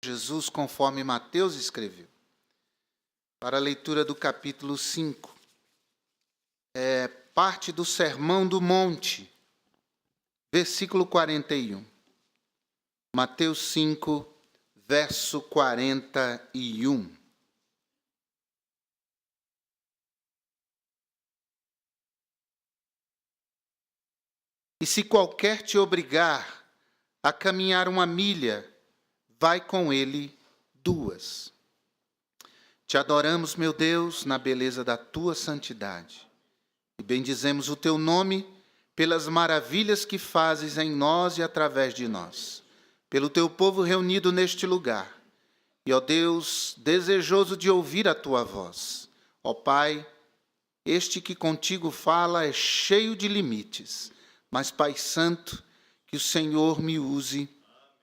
Jesus, conforme Mateus escreveu. Para a leitura do capítulo 5. É parte do Sermão do Monte, versículo 41. Mateus 5, verso 41. E se qualquer te obrigar a caminhar 1 milha, vai com ele 2. Te adoramos, meu Deus, na beleza da tua santidade. E bendizemos o teu nome pelas maravilhas que fazes em nós e através de nós. Pelo teu povo reunido neste lugar. E, ó Deus, desejoso de ouvir a tua voz. Ó Pai, este que contigo fala é cheio de limites. Mas, Pai Santo, que o Senhor me use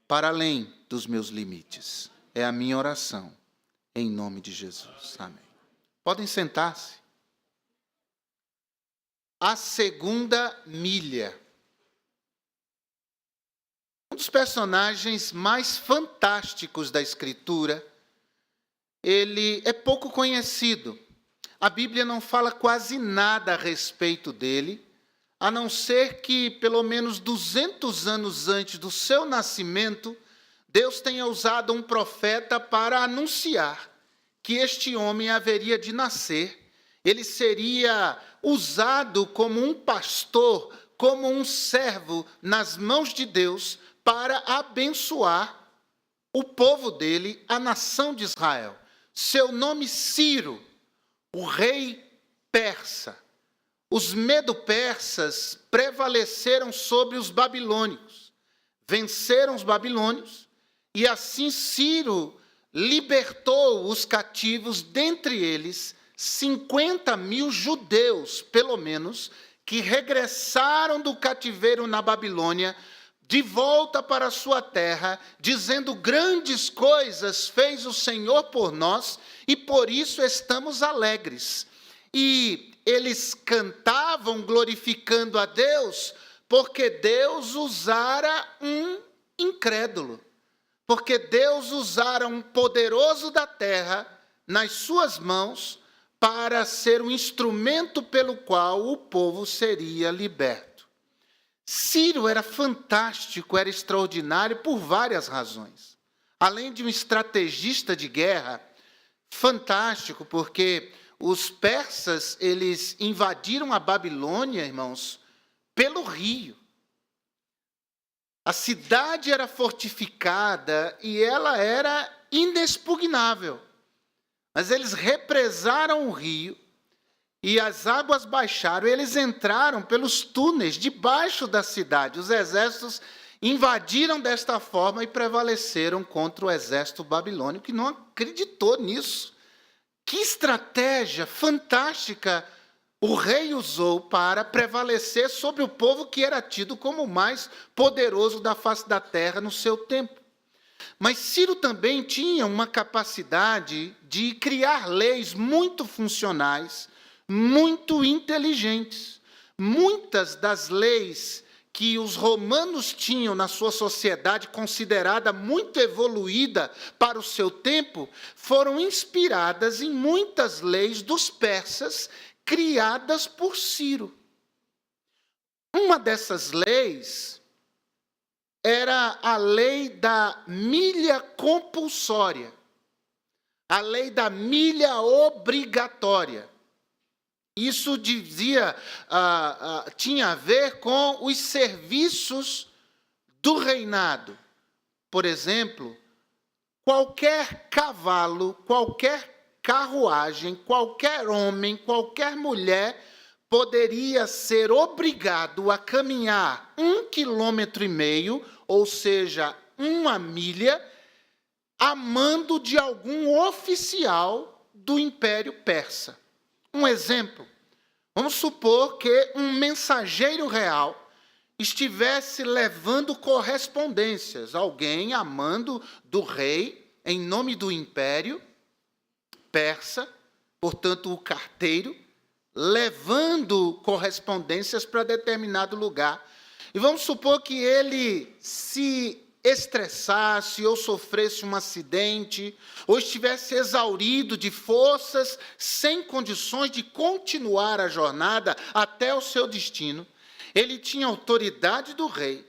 para além dos meus limites. É a minha oração, em nome de Jesus. Amém. Podem sentar-se. A segunda milha. Um dos personagens mais fantásticos da Escritura, ele é pouco conhecido. A Bíblia não fala quase nada a respeito dele, a não ser que, pelo menos 200 anos antes do seu nascimento, Deus tenha usado um profeta para anunciar que este homem haveria de nascer. Ele seria usado como um pastor, como um servo nas mãos de Deus para abençoar o povo dele, a nação de Israel. Seu nome Ciro, o rei persa. Os medo-persas prevaleceram sobre os babilônicos, venceram os babilônios, e assim Ciro libertou os cativos, dentre eles 50.000 judeus, pelo menos, que regressaram do cativeiro na Babilônia, de volta para a sua terra, dizendo: grandes coisas fez o Senhor por nós, e por isso estamos alegres. E eles cantavam glorificando a Deus, porque Deus usara um incrédulo. Porque Deus usara um poderoso da terra nas suas mãos para ser um instrumento pelo qual o povo seria liberto. Ciro era fantástico, era extraordinário por várias razões. Além de um estrategista de guerra, fantástico, porque os persas, eles invadiram a Babilônia, irmãos, pelo rio. A cidade era fortificada e ela era inexpugnável. Mas eles represaram o rio e as águas baixaram. Eles entraram pelos túneis debaixo da cidade. Os exércitos invadiram desta forma e prevaleceram contra o exército babilônico, que não acreditou nisso. Que estratégia fantástica o rei usou para prevalecer sobre o povo que era tido como o mais poderoso da face da terra no seu tempo. Mas Ciro também tinha uma capacidade de criar leis muito funcionais, muito inteligentes. Muitas das leis que os romanos tinham na sua sociedade, considerada muito evoluída para o seu tempo, foram inspiradas em muitas leis dos persas, criadas por Ciro. Uma dessas leis era a lei da milha compulsória, a lei da milha obrigatória. Isso tinha a ver com os serviços do reinado. Por exemplo, qualquer cavalo, qualquer carruagem, qualquer homem, qualquer mulher poderia ser obrigado a caminhar 1,5 km, ou seja, 1 milha, a mando de algum oficial do Império Persa. Um exemplo, vamos supor que um mensageiro real estivesse levando correspondências, alguém a mando do rei, em nome do Império Persa, portanto o carteiro, levando correspondências para determinado lugar. E vamos supor que ele se estressasse, ou sofresse um acidente, ou estivesse exaurido de forças, sem condições de continuar a jornada até o seu destino, ele tinha autoridade do rei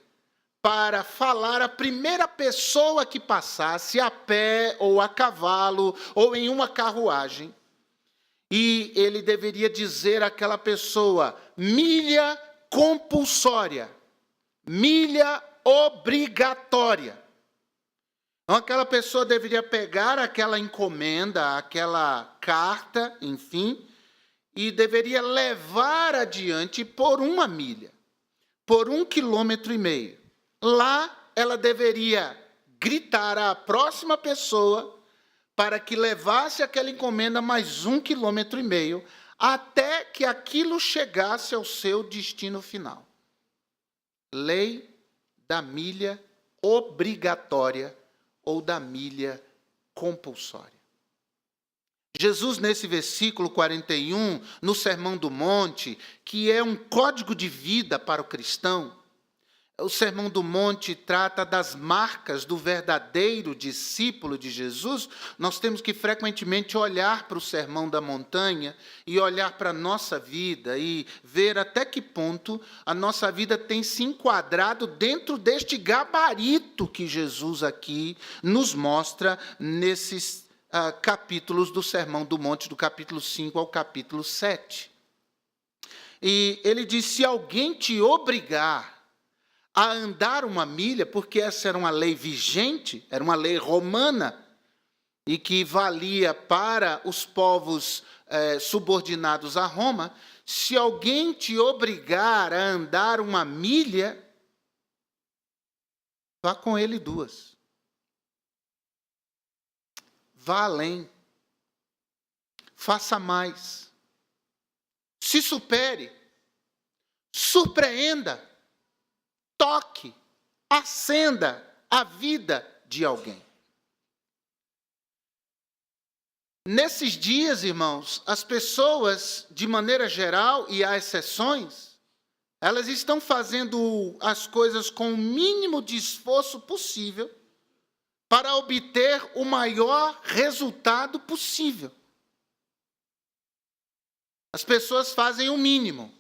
para falar à primeira pessoa que passasse a pé, ou a cavalo, ou em uma carruagem. E ele deveria dizer àquela pessoa: milha compulsória, milha obrigatória. Então, aquela pessoa deveria pegar aquela encomenda, aquela carta, enfim, e deveria levar adiante por 1 milha, por 1,5 km. Lá, ela deveria gritar à próxima pessoa para que levasse aquela encomenda mais 1,5 km, até que aquilo chegasse ao seu destino final. Lei da milha obrigatória ou da milha compulsória. Jesus, nesse versículo 41, no Sermão do Monte, que é um código de vida para o cristão, o Sermão do Monte trata das marcas do verdadeiro discípulo de Jesus. Nós temos que frequentemente olhar para o Sermão da Montanha e olhar para a nossa vida e ver até que ponto a nossa vida tem se enquadrado dentro deste gabarito que Jesus aqui nos mostra nesses capítulos do Sermão do Monte, do capítulo 5 ao capítulo 7. E ele diz: se alguém te obrigar a andar 1 milha, porque essa era uma lei vigente, era uma lei romana, e que valia para os povos subordinados a Roma, se alguém te obrigar a andar 1 milha, vá com ele 2. Vá além. Faça mais. Se supere. Surpreenda. Toque, acenda a vida de alguém. Nesses dias, irmãos, as pessoas, de maneira geral, e há exceções, elas estão fazendo as coisas com o mínimo de esforço possível para obter o maior resultado possível. As pessoas fazem o mínimo.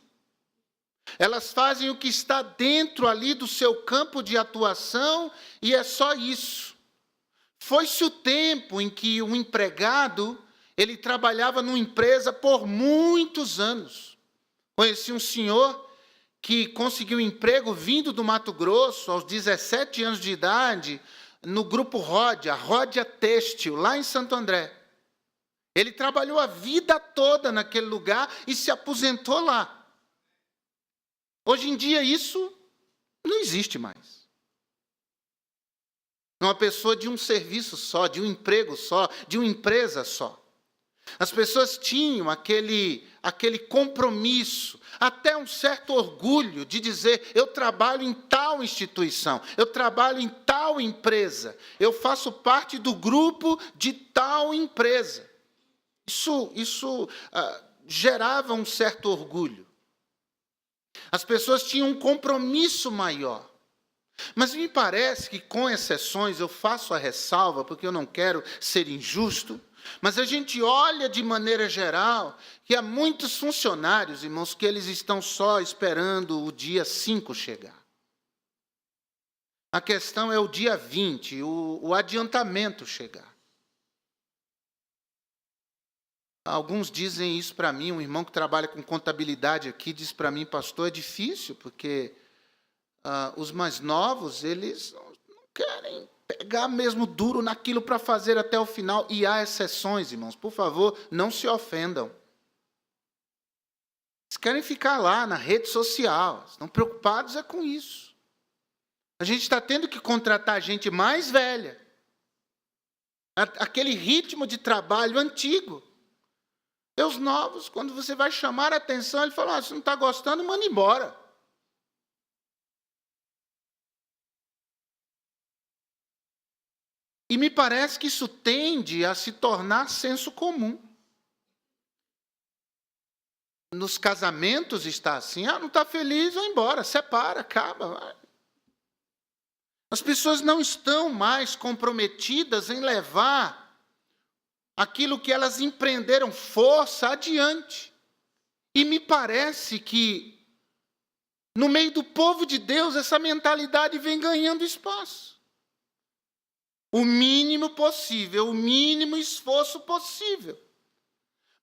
Elas fazem o que está dentro ali do seu campo de atuação e é só isso. Foi-se o tempo em que o empregado, ele trabalhava numa empresa por muitos anos. Conheci um senhor que conseguiu emprego vindo do Mato Grosso, aos 17 anos de idade, no grupo Ródia, Ródia Têxtil, lá em Santo André. Ele trabalhou a vida toda naquele lugar e se aposentou lá. Hoje em dia isso não existe mais. Uma pessoa de um serviço só, de um emprego só, de uma empresa só. As pessoas tinham aquele compromisso, até um certo orgulho de dizer: eu trabalho em tal instituição, eu trabalho em tal empresa, eu faço parte do grupo de tal empresa. Isso gerava um certo orgulho. As pessoas tinham um compromisso maior. Mas me parece que, com exceções, eu faço a ressalva, porque eu não quero ser injusto, mas a gente olha de maneira geral que há muitos funcionários, irmãos, que eles estão só esperando o dia 5 chegar. A questão é o dia 20, o adiantamento chegar. Alguns dizem isso para mim, um irmão que trabalha com contabilidade aqui diz para mim: pastor, é difícil, porque os mais novos, eles não querem pegar mesmo duro naquilo para fazer até o final. E há exceções, irmãos, por favor, não se ofendam. Eles querem ficar lá na rede social, estão preocupados com isso. A gente está tendo que contratar gente mais velha. Aquele ritmo de trabalho antigo. E os novos, quando você vai chamar a atenção, ele fala: se não está gostando, manda embora. E me parece que isso tende a se tornar senso comum. Nos casamentos está assim: não está feliz, vai embora, separa, acaba. Vai. As pessoas não estão mais comprometidas em levar aquilo que elas empreenderam força adiante. E me parece que, no meio do povo de Deus, essa mentalidade vem ganhando espaço. O mínimo possível, o mínimo esforço possível.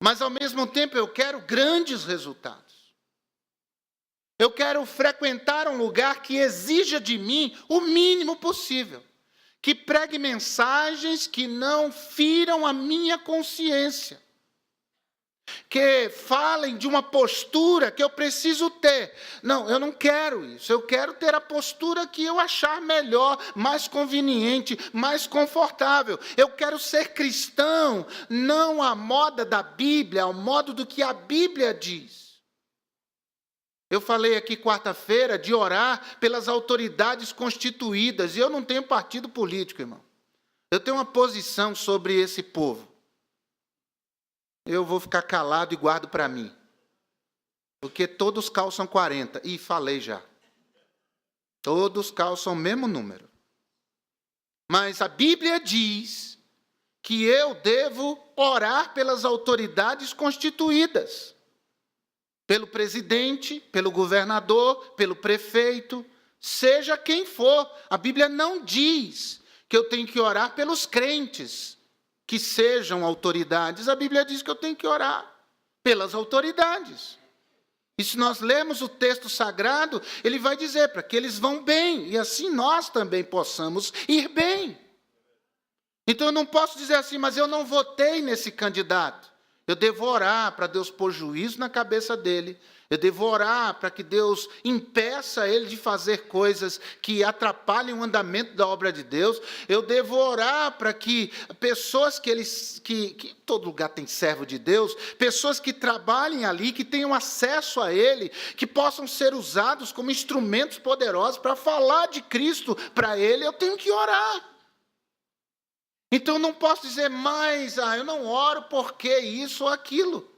Mas, ao mesmo tempo, eu quero grandes resultados. Eu quero frequentar um lugar que exija de mim o mínimo possível. Que pregue mensagens que não firam a minha consciência. Que falem de uma postura que eu preciso ter. Não, eu não quero isso. Eu quero ter a postura que eu achar melhor, mais conveniente, mais confortável. Eu quero ser cristão, não à moda da Bíblia, ao modo do que a Bíblia diz. Eu falei aqui quarta-feira de orar pelas autoridades constituídas, e eu não tenho partido político, irmão. Eu tenho uma posição sobre esse povo. Eu vou ficar calado e guardo para mim. Porque todos calçam 40. Ih, falei já. Todos calçam o mesmo número. Mas a Bíblia diz que eu devo orar pelas autoridades constituídas. Pelo presidente, pelo governador, pelo prefeito, seja quem for. A Bíblia não diz que eu tenho que orar pelos crentes, que sejam autoridades. A Bíblia diz que eu tenho que orar pelas autoridades. E se nós lemos o texto sagrado, ele vai dizer para que eles vão bem, e assim nós também possamos ir bem. Então eu não posso dizer assim, mas eu não votei nesse candidato. Eu devo orar para Deus pôr juízo na cabeça dele. Eu devo orar para que Deus impeça ele de fazer coisas que atrapalhem o andamento da obra de Deus. Eu devo orar para que pessoas que todo lugar tem servo de Deus, pessoas que trabalhem ali, que tenham acesso a ele, que possam ser usados como instrumentos poderosos para falar de Cristo para ele, eu tenho que orar. Então eu não posso dizer mais, eu não oro porque isso ou aquilo.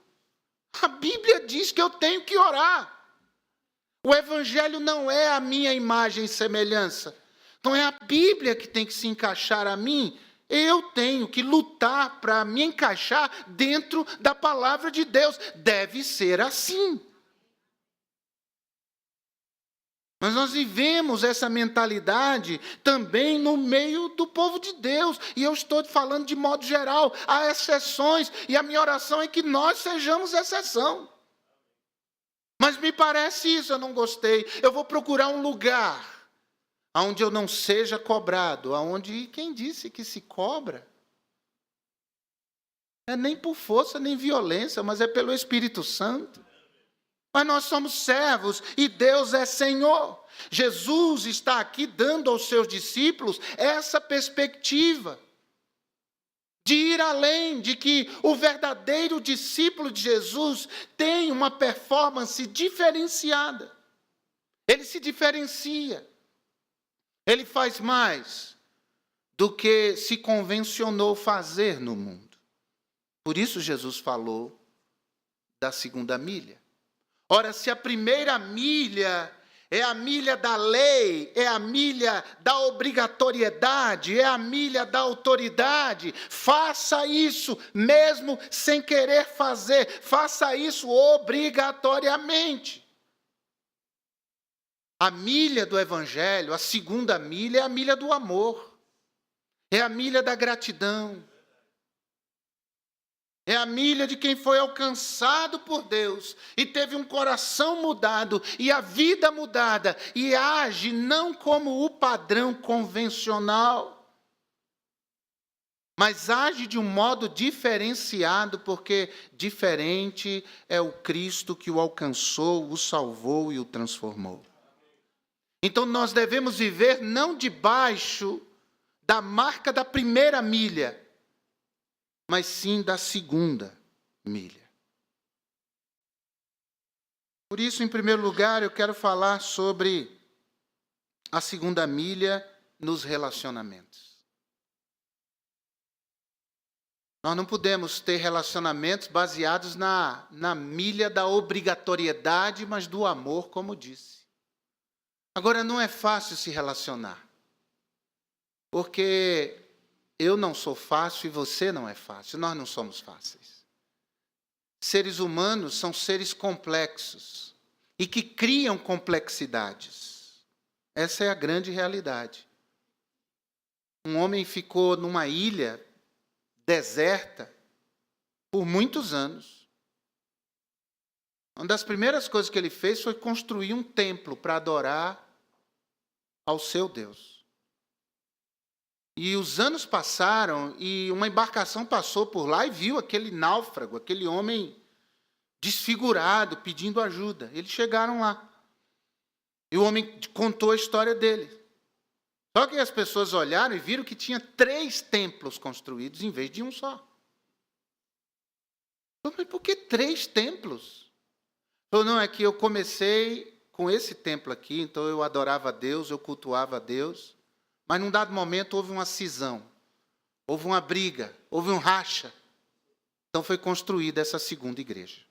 A Bíblia diz que eu tenho que orar. O Evangelho não é a minha imagem e semelhança. Então é a Bíblia que tem que se encaixar a mim. Eu tenho que lutar para me encaixar dentro da palavra de Deus. Deve ser assim. Mas nós vivemos essa mentalidade também no meio do povo de Deus. E eu estou falando de modo geral. Há exceções. E a minha oração é que nós sejamos exceção. Mas me parece isso, eu não gostei. Eu vou procurar um lugar onde eu não seja cobrado. Onde, quem disse que se cobra? É nem por força, nem violência, mas é pelo Espírito Santo. Mas nós somos servos e Deus é Senhor. Jesus está aqui dando aos seus discípulos essa perspectiva de ir além, de que o verdadeiro discípulo de Jesus tem uma performance diferenciada. Ele se diferencia. Ele faz mais do que se convencionou fazer no mundo. Por isso Jesus falou da segunda milha. Ora, se a primeira milha é a milha da lei, é a milha da obrigatoriedade, é a milha da autoridade, faça isso mesmo sem querer fazer, faça isso obrigatoriamente. A milha do Evangelho, a segunda milha, é a milha do amor, é a milha da gratidão. É a milha de quem foi alcançado por Deus e teve um coração mudado e a vida mudada e age não como o padrão convencional, mas age de um modo diferenciado, porque diferente é o Cristo que o alcançou, o salvou e o transformou. Então nós devemos viver não debaixo da marca da primeira milha, mas sim da segunda milha. Por isso, em primeiro lugar, eu quero falar sobre a segunda milha nos relacionamentos. Nós não podemos ter relacionamentos baseados na milha da obrigatoriedade, mas do amor, como disse. Agora, não é fácil se relacionar. Porque eu não sou fácil e você não é fácil. Nós não somos fáceis. Seres humanos são seres complexos e que criam complexidades. Essa é a grande realidade. Um homem ficou numa ilha deserta por muitos anos. Uma das primeiras coisas que ele fez foi construir um templo para adorar ao seu Deus. E os anos passaram e uma embarcação passou por lá e viu aquele náufrago, aquele homem desfigurado, pedindo ajuda. Eles chegaram lá. E o homem contou a história dele. Só que as pessoas olharam e viram que tinha 3 templos construídos em vez de um só. Mas por que 3 templos? Falou, não, é que eu comecei com esse templo aqui, então eu adorava a Deus, eu cultuava a Deus, mas num dado momento houve uma cisão, houve uma briga, houve um racha. Então foi construída essa segunda igreja.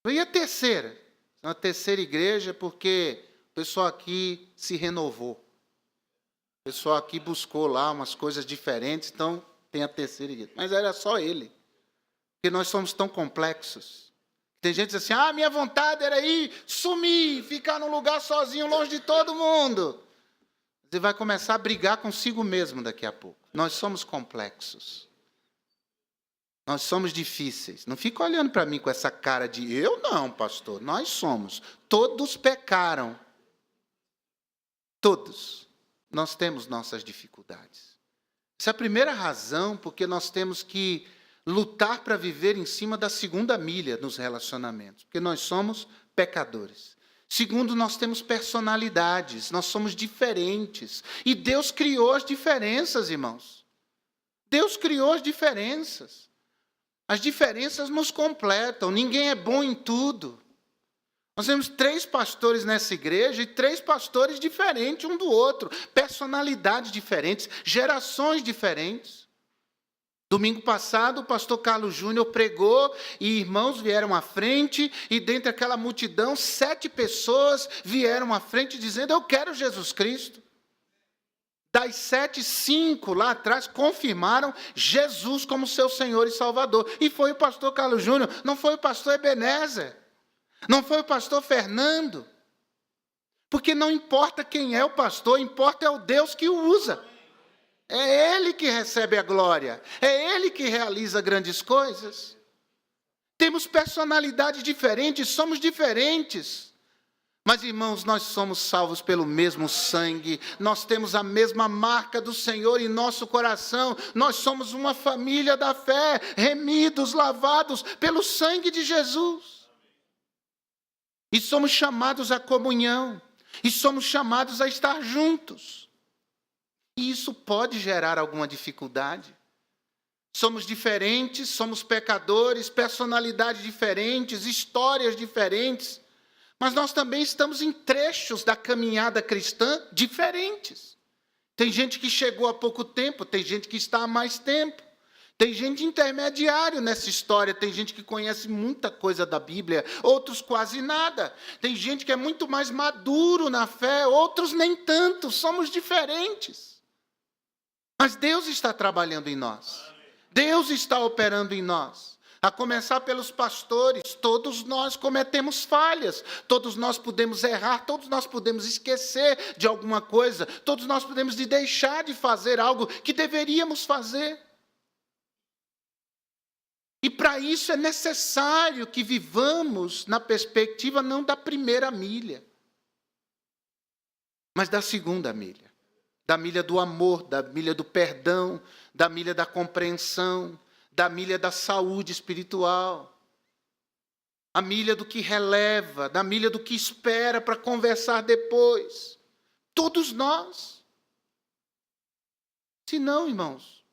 E a terceira? A terceira igreja porque o pessoal aqui se renovou. O pessoal aqui buscou lá umas coisas diferentes, então tem a terceira igreja. Mas era só ele. Porque nós somos tão complexos. Tem gente que diz assim, minha vontade era ir, sumir, ficar num lugar sozinho, longe de todo mundo. Você vai começar a brigar consigo mesmo daqui a pouco. Nós somos complexos. Nós somos difíceis. Não fica olhando para mim com essa cara de, eu não, pastor. Nós somos. Todos pecaram. Todos. Nós temos nossas dificuldades. Essa é a primeira razão porque nós temos que lutar para viver em cima da segunda milha nos relacionamentos, porque nós somos pecadores. Segundo, nós temos personalidades, nós somos diferentes. E Deus criou as diferenças, irmãos. Deus criou as diferenças. As diferenças nos completam, ninguém é bom em tudo. Nós temos 3 pastores nessa igreja e 3 pastores diferentes um do outro, personalidades diferentes, gerações diferentes. Domingo passado, o pastor Carlos Júnior pregou e irmãos vieram à frente e dentre aquela multidão, 7 pessoas vieram à frente dizendo, eu quero Jesus Cristo. Das 7, 5 lá atrás confirmaram Jesus como seu Senhor e Salvador. E foi o pastor Carlos Júnior, não foi o pastor Ebenezer, não foi o pastor Fernando. Porque não importa quem é o pastor, importa é o Deus que o usa. É Ele que recebe a glória. É Ele que realiza grandes coisas. Temos personalidades diferentes, somos diferentes. Mas, irmãos, nós somos salvos pelo mesmo sangue. Nós temos a mesma marca do Senhor em nosso coração. Nós somos uma família da fé, remidos, lavados pelo sangue de Jesus. E somos chamados à comunhão. E somos chamados a estar juntos. E isso pode gerar alguma dificuldade. Somos diferentes, somos pecadores, personalidades diferentes, histórias diferentes. Mas nós também estamos em trechos da caminhada cristã diferentes. Tem gente que chegou há pouco tempo, tem gente que está há mais tempo. Tem gente intermediário nessa história, tem gente que conhece muita coisa da Bíblia, outros quase nada. Tem gente que é muito mais maduro na fé, outros nem tanto, somos diferentes. Mas Deus está trabalhando em nós. Deus está operando em nós. A começar pelos pastores, todos nós cometemos falhas, todos nós podemos errar, todos nós podemos esquecer de alguma coisa, todos nós podemos deixar de fazer algo que deveríamos fazer. E para isso é necessário que vivamos na perspectiva não da primeira milha, mas da segunda milha. Da milha do amor, da milha do perdão, da milha da compreensão, da milha da saúde espiritual, a milha do que releva, da milha do que espera para conversar depois. Todos nós. Se não, irmãos,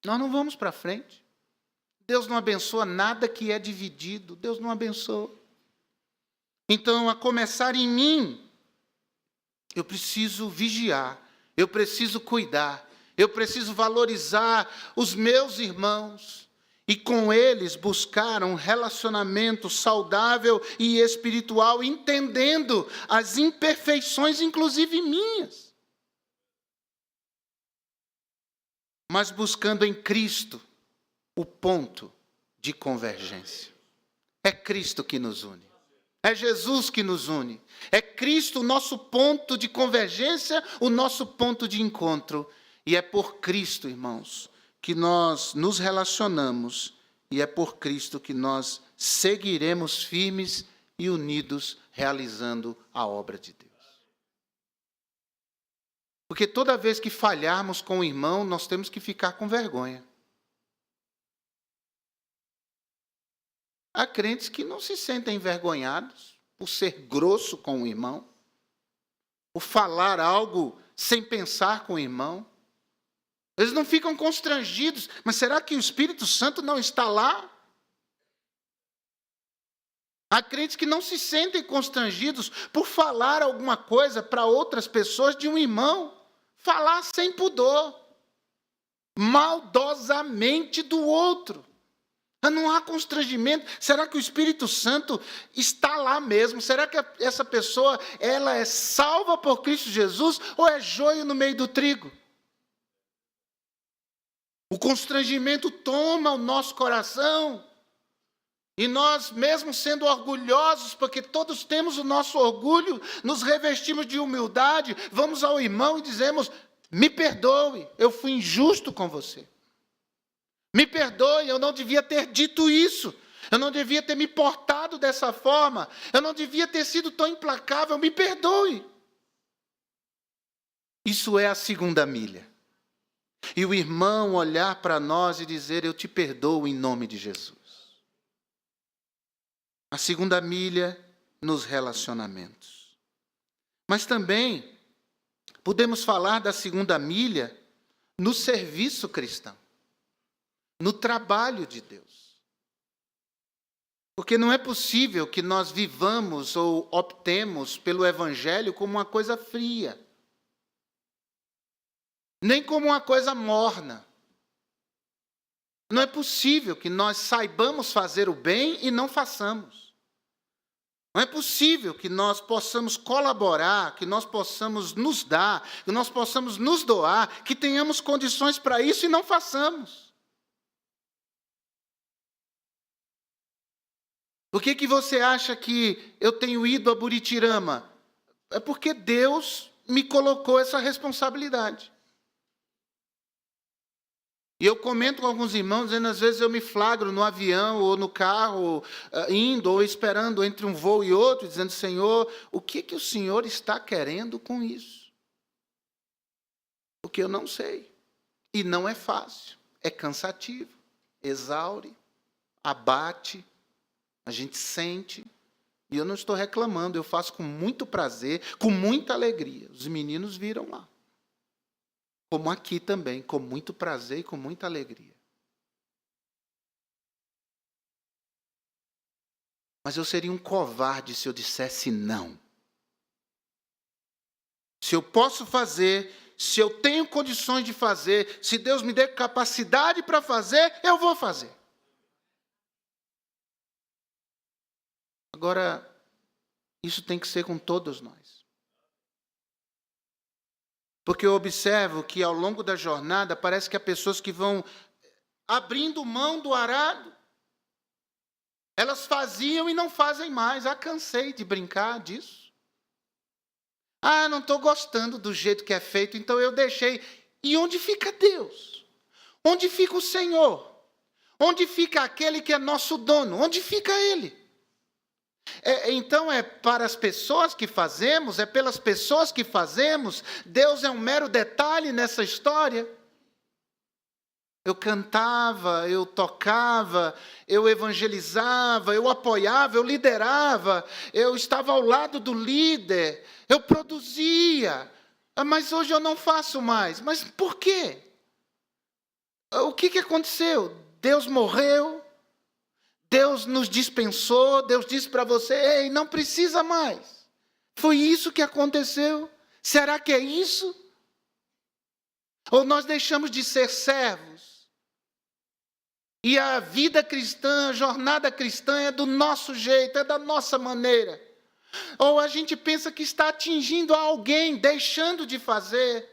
nós não vamos para frente. Deus não abençoa nada que é dividido. Deus não abençoa. Então, a começar em mim, eu preciso vigiar. Eu preciso cuidar, eu preciso valorizar os meus irmãos e com eles buscar um relacionamento saudável e espiritual, entendendo as imperfeições, inclusive minhas. mas buscando em Cristo o ponto de convergência. É Cristo que nos une. É Jesus que nos une. É Cristo o nosso ponto de convergência, o nosso ponto de encontro. E é por Cristo, irmãos, que nós nos relacionamos. E é por Cristo que nós seguiremos firmes e unidos, realizando a obra de Deus. Porque toda vez que falharmos com o irmão, nós temos que ficar com vergonha. Há crentes que não se sentem envergonhados por ser grosso com o irmão, por falar algo sem pensar com o irmão. Eles não ficam constrangidos, mas será que o Espírito Santo não está lá? Há crentes que não se sentem constrangidos por falar alguma coisa para outras pessoas de um irmão, falar sem pudor, maldosamente do outro. Não há constrangimento. Será que o Espírito Santo está lá mesmo? Será que essa pessoa ela é salva por Cristo Jesus ou é joio no meio do trigo? O constrangimento toma o nosso coração. E nós, mesmo sendo orgulhosos, porque todos temos o nosso orgulho, nos revestimos de humildade, vamos ao irmão e dizemos: me perdoe, eu fui injusto com você. Me perdoe, eu não devia ter dito isso. Eu não devia ter me portado dessa forma. Eu não devia ter sido tão implacável. Me perdoe. Isso é a segunda milha. E o irmão olhar para nós e dizer: eu te perdoo em nome de Jesus. A segunda milha nos relacionamentos. Mas também podemos falar da segunda milha no serviço cristão. No trabalho de Deus. Porque não é possível que nós vivamos ou optemos pelo Evangelho como uma coisa fria. Nem como uma coisa morna. Não é possível que nós saibamos fazer o bem e não façamos. Não é possível que nós possamos colaborar, que nós possamos nos dar, que nós possamos nos doar, que tenhamos condições para isso e não façamos. Por que você acha que eu tenho ido a Buritirama? É porque Deus me colocou essa responsabilidade. E eu comento com alguns irmãos, dizendo, às vezes eu me flagro no avião ou no carro, indo ou esperando entre um voo e outro, dizendo: Senhor, o que o Senhor está querendo com isso? Porque eu não sei. E não é fácil. É cansativo, exaure, abate. A gente sente, e eu não estou reclamando, eu faço com muito prazer, com muita alegria. Os meninos viram lá. Como aqui também, com muito prazer e com muita alegria. Mas eu seria um covarde se eu dissesse não. Se eu posso fazer, se eu tenho condições de fazer, se Deus me der capacidade para fazer, eu vou fazer. Agora, isso tem que ser com todos nós. Porque eu observo que ao longo da jornada, parece que há pessoas que vão abrindo mão do arado. Elas faziam e não fazem mais. Cansei de brincar disso. Não estou gostando do jeito que é feito, então eu deixei. E onde fica Deus? Onde fica o Senhor? Onde fica aquele que é nosso dono? Onde fica Ele? Então é para as pessoas que fazemos, é pelas pessoas que fazemos. Deus é um mero detalhe nessa história. Eu cantava, eu tocava, eu evangelizava, eu apoiava, eu liderava, eu estava ao lado do líder, eu produzia, mas hoje eu não faço mais. Mas por quê? O que aconteceu? Deus morreu? Deus nos dispensou, Deus disse para você: ei, não precisa mais. Foi isso que aconteceu? Será que é isso? Ou nós deixamos de ser servos? E a vida cristã, a jornada cristã é do nosso jeito, é da nossa maneira. Ou a gente pensa que está atingindo alguém, deixando de fazer.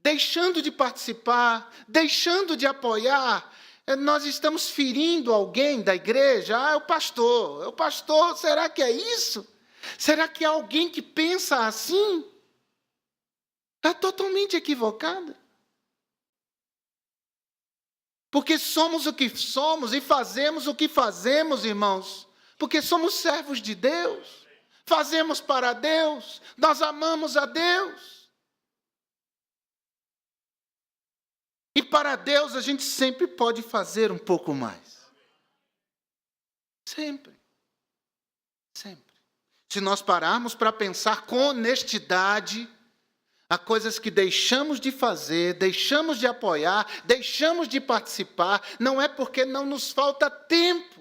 deixando de participar, deixando de apoiar, nós estamos ferindo alguém da igreja. É o pastor, será que é isso? Será que é alguém que pensa assim? Está totalmente equivocada. Porque somos o que somos e fazemos o que fazemos, irmãos, porque somos servos de Deus, fazemos para Deus, nós amamos a Deus. E para Deus a gente sempre pode fazer um pouco mais. Sempre. Sempre. Se nós pararmos para pensar com honestidade, há coisas que deixamos de fazer, deixamos de apoiar, deixamos de participar, não é porque não nos falta tempo.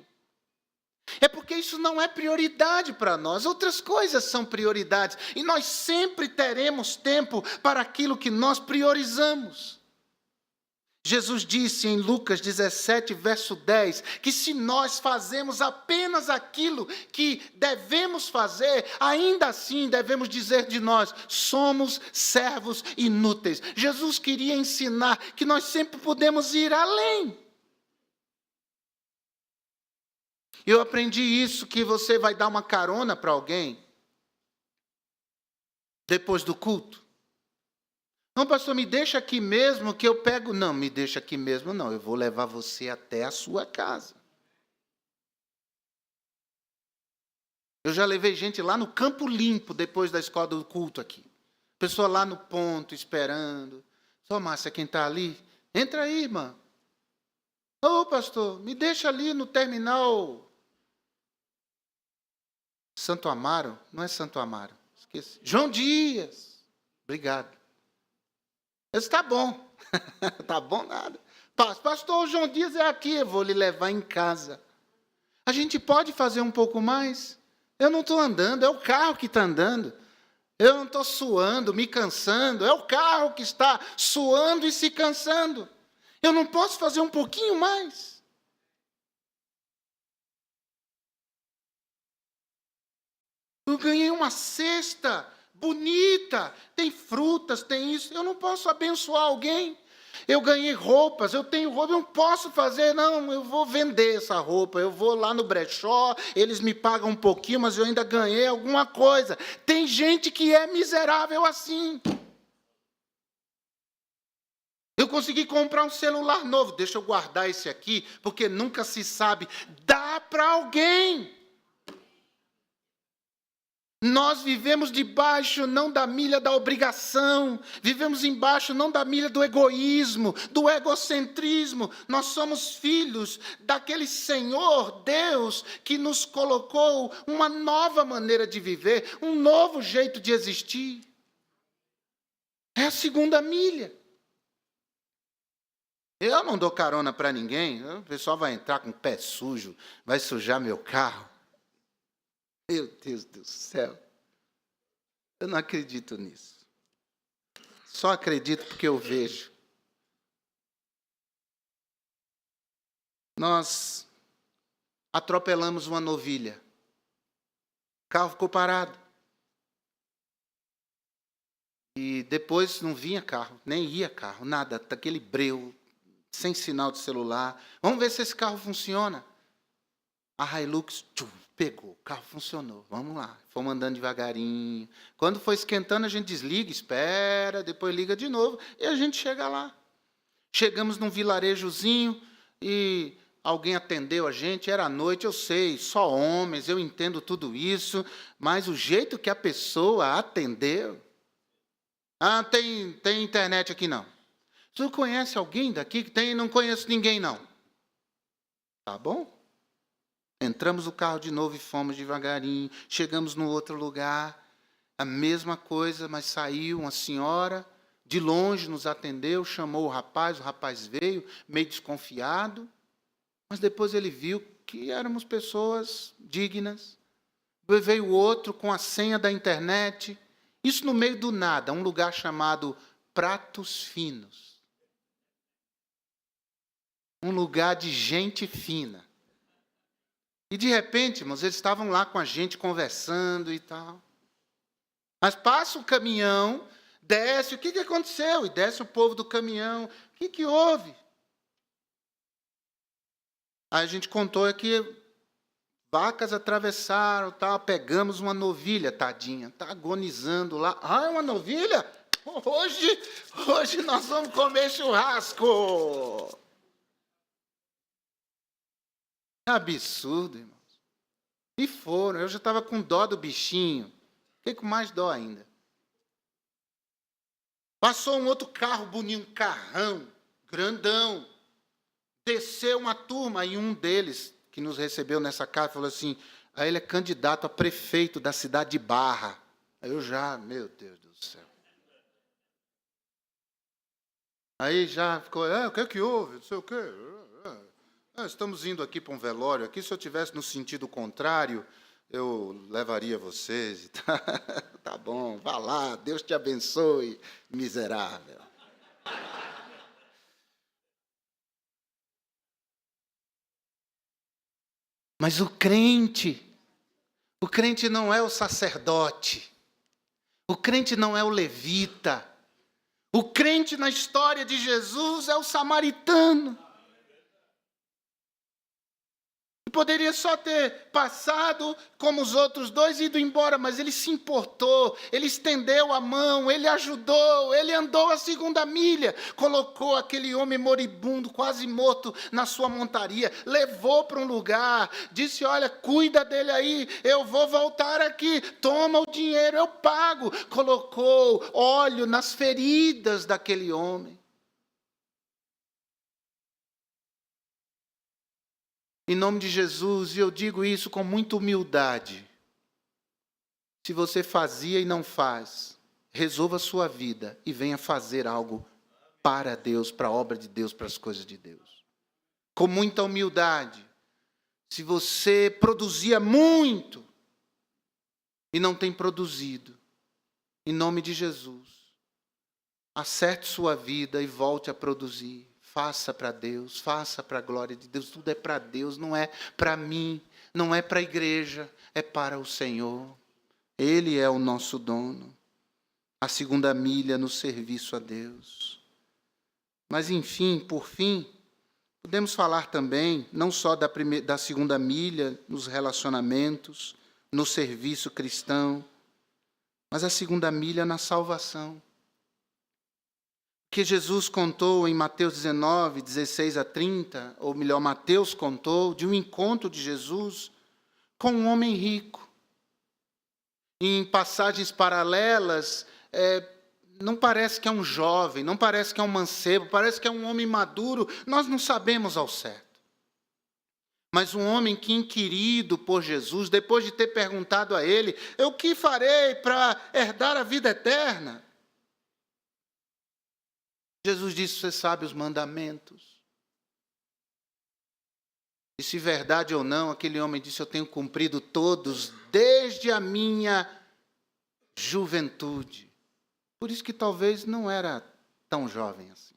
É porque isso não é prioridade para nós. Outras coisas são prioridades. E nós sempre teremos tempo para aquilo que nós priorizamos. Jesus disse em Lucas 17, verso 10, que se nós fazemos apenas aquilo que devemos fazer, ainda assim devemos dizer de nós, somos servos inúteis. Jesus queria ensinar que nós sempre podemos ir além. Eu aprendi isso, que você vai dar uma carona para alguém depois do culto. Não, pastor, me deixa aqui mesmo que eu pego. Não, me deixa aqui mesmo não, eu vou levar você até a sua casa. Eu já levei gente lá no Campo Limpo, depois da escola do culto aqui. Pessoa lá no ponto, esperando. Só, Márcia, quem está ali? Entra aí, irmã. Ô, pastor, me deixa ali no terminal Santo Amaro. Não é Santo Amaro, esqueci. João Dias. Obrigado. Eu disse, tá bom. Tá bom nada. Pastor, João Dias é aqui, eu vou lhe levar em casa. A gente pode fazer um pouco mais? Eu não estou andando, é o carro que está andando. Eu não estou suando, me cansando, é o carro que está suando e se cansando. Eu não posso fazer um pouquinho mais? Eu ganhei uma cesta bonita, tem frutas, tem isso. Eu não posso abençoar alguém. Eu ganhei roupas, eu tenho roupa, eu não posso fazer, não, eu vou vender essa roupa, eu vou lá no brechó, eles me pagam um pouquinho, mas eu ainda ganhei alguma coisa. Tem gente que é miserável assim. Eu consegui comprar um celular novo, deixa eu guardar esse aqui, porque nunca se sabe. Dá para alguém. Nós vivemos debaixo não da milha da obrigação, vivemos embaixo não da milha do egoísmo, do egocentrismo. Nós somos filhos daquele Senhor, Deus, que nos colocou uma nova maneira de viver, um novo jeito de existir. É a segunda milha. Eu não dou carona para ninguém, o pessoal vai entrar com o pé sujo, vai sujar meu carro. Meu Deus do céu, eu não acredito nisso. Só acredito porque eu vejo. Nós atropelamos uma novilha. O carro ficou parado. E depois não vinha carro, nem ia carro, nada. Daquele breu, sem sinal de celular. Vamos ver se esse carro funciona. A Hilux pegou, o carro funcionou. Vamos lá, fomos andando devagarinho. Quando foi esquentando, a gente desliga, espera, depois liga de novo e a gente chega lá. Chegamos num vilarejozinho e alguém atendeu a gente, era noite, eu sei, só homens, eu entendo tudo isso, mas o jeito que a pessoa atendeu... Ah, tem internet aqui não. Você conhece alguém daqui que tem? Não conheço ninguém não. Tá bom? Entramos no carro de novo e fomos devagarinho. Chegamos no outro lugar, a mesma coisa, mas saiu uma senhora, de longe nos atendeu, chamou o rapaz veio, meio desconfiado, mas depois ele viu que éramos pessoas dignas. Veio outro com a senha da internet, isso no meio do nada, um lugar chamado Pratos Finos. Um lugar de gente fina. E, de repente, irmãos, eles estavam lá com a gente, conversando e tal. Mas passa o caminhão, Desce, o que aconteceu? E desce o povo do caminhão. O que houve? Aí a gente contou que vacas atravessaram, tal, pegamos uma novilha, tadinha, está agonizando lá. Ah, é uma novilha? Hoje nós vamos comer churrasco. Absurdo, irmãos. E foram, eu já estava com dó do bichinho. Fiquei com mais dó ainda. Passou um outro carro bonito, um carrão, grandão. Desceu uma turma e um deles, que nos recebeu nessa casa, falou assim, ele é candidato a prefeito da cidade de Barra. Aí eu já, meu Deus do céu. Aí já ficou, o que é que houve? Não sei o quê. Estamos indo aqui para um velório. Aqui, se eu tivesse no sentido contrário, eu levaria vocês. Tá bom, vá lá, Deus te abençoe, miserável. Mas o crente não é o sacerdote, o crente não é o levita, o crente na história de Jesus é o samaritano. Poderia só ter passado como os outros dois e ido embora, mas ele se importou, ele estendeu a mão, ele ajudou, ele andou a segunda milha, colocou aquele homem moribundo, quase morto, na sua montaria, levou para um lugar, disse, olha, cuida dele aí, eu vou voltar aqui, toma o dinheiro, eu pago. Colocou óleo nas feridas daquele homem. Em nome de Jesus, e eu digo isso com muita humildade. Se você fazia e não faz, resolva a sua vida e venha fazer algo para Deus, para a obra de Deus, para as coisas de Deus. Com muita humildade. Se você produzia muito e não tem produzido, em nome de Jesus, acerte sua vida e volte a produzir. Faça para Deus, faça para a glória de Deus. Tudo é para Deus, não é para mim, não é para a igreja, é para o Senhor. Ele é o nosso dono. A segunda milha no serviço a Deus. Mas, enfim, por fim, podemos falar também, não só da segunda milha nos relacionamentos, no serviço cristão, mas a segunda milha na salvação. Que Jesus contou em Mateus 19, 16 a 30, ou melhor, Mateus contou, de um encontro de Jesus com um homem rico. Em passagens paralelas, não parece que é um jovem, não parece que é um mancebo, parece que é um homem maduro, nós não sabemos ao certo. Mas um homem que, inquirido por Jesus, depois de ter perguntado a ele, o que farei para herdar a vida eterna? Jesus disse, você sabe os mandamentos. E se verdade ou não, aquele homem disse, eu tenho cumprido todos desde a minha juventude. Por isso que talvez não era tão jovem assim.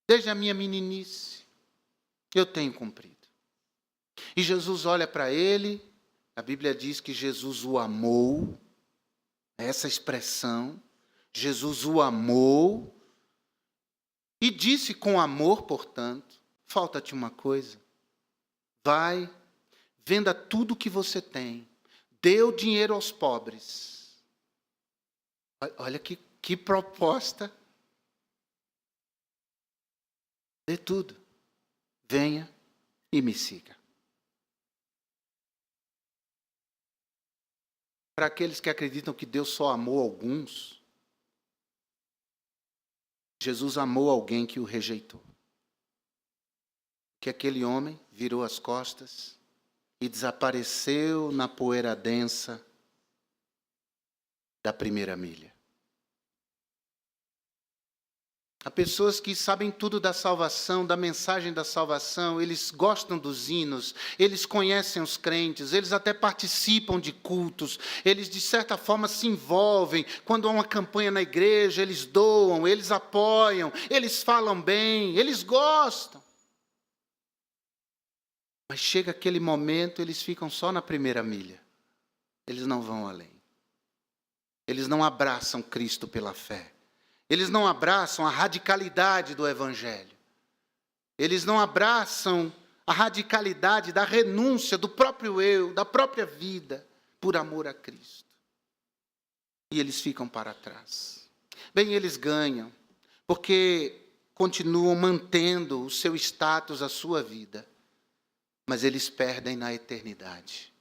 Desde a minha meninice, eu tenho cumprido. E Jesus olha para ele, a Bíblia diz que Jesus o amou, essa expressão, Jesus o amou, e disse com amor, portanto, falta-te uma coisa. Vai, venda tudo o que você tem, dê o dinheiro aos pobres. Olha que proposta. Dê tudo. Venha e me siga. Para aqueles que acreditam que Deus só amou alguns, Jesus amou alguém que o rejeitou. Que aquele homem virou as costas e desapareceu na poeira densa da primeira milha. Há pessoas que sabem tudo da salvação, da mensagem da salvação, eles gostam dos hinos, eles conhecem os crentes, eles até participam de cultos, eles de certa forma se envolvem, quando há uma campanha na igreja, eles doam, eles apoiam, eles falam bem, eles gostam. Mas chega aquele momento, eles ficam só na primeira milha, eles não vão além. eles não abraçam Cristo pela fé. Eles não abraçam a radicalidade do Evangelho. Eles não abraçam a radicalidade da renúncia do próprio eu, da própria vida, por amor a Cristo. E eles ficam para trás. Bem, eles ganham, porque continuam mantendo o seu status, a sua vida, mas eles perdem na eternidade.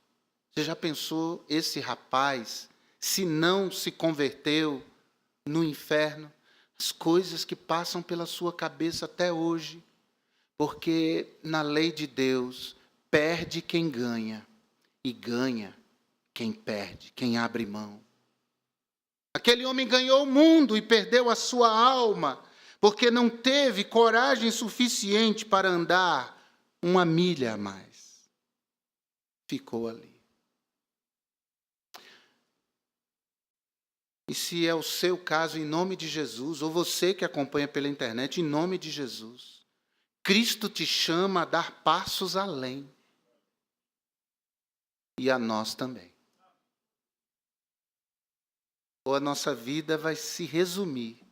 Você já pensou, esse rapaz, se não se converteu no inferno, as coisas que passam pela sua cabeça até hoje? Porque na lei de Deus, perde quem ganha e ganha quem perde, quem abre mão. Aquele homem ganhou o mundo e perdeu a sua alma, porque não teve coragem suficiente para andar uma milha a mais. Ficou ali. E se é o seu caso, em nome de Jesus, ou você que acompanha pela internet, em nome de Jesus, Cristo te chama a dar passos além. E a nós também. Ou a nossa vida vai se resumir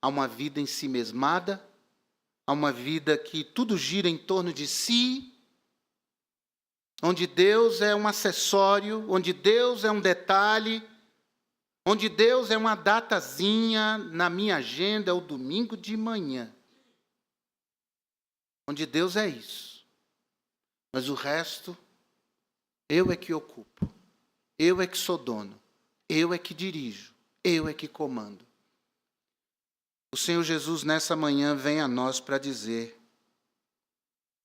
a uma vida ensimesmada, a uma vida que tudo gira em torno de si, onde Deus é um acessório, onde Deus é um detalhe, onde Deus é uma datazinha na minha agenda, é o domingo de manhã. Onde Deus é isso. Mas o resto, eu é que ocupo. Eu é que sou dono. Eu é que dirijo. Eu é que comando. O Senhor Jesus, nessa manhã, vem a nós para dizer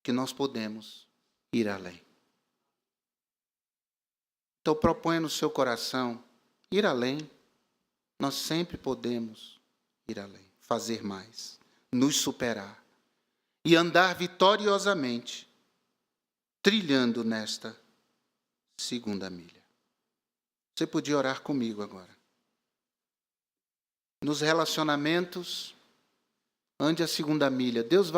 que nós podemos ir além. Então, proponha no seu coração ir além. Nós sempre podemos ir além, fazer mais, nos superar e andar vitoriosamente, trilhando nesta segunda milha. Você podia orar comigo agora. Nos relacionamentos, ande a segunda milha. Deus vai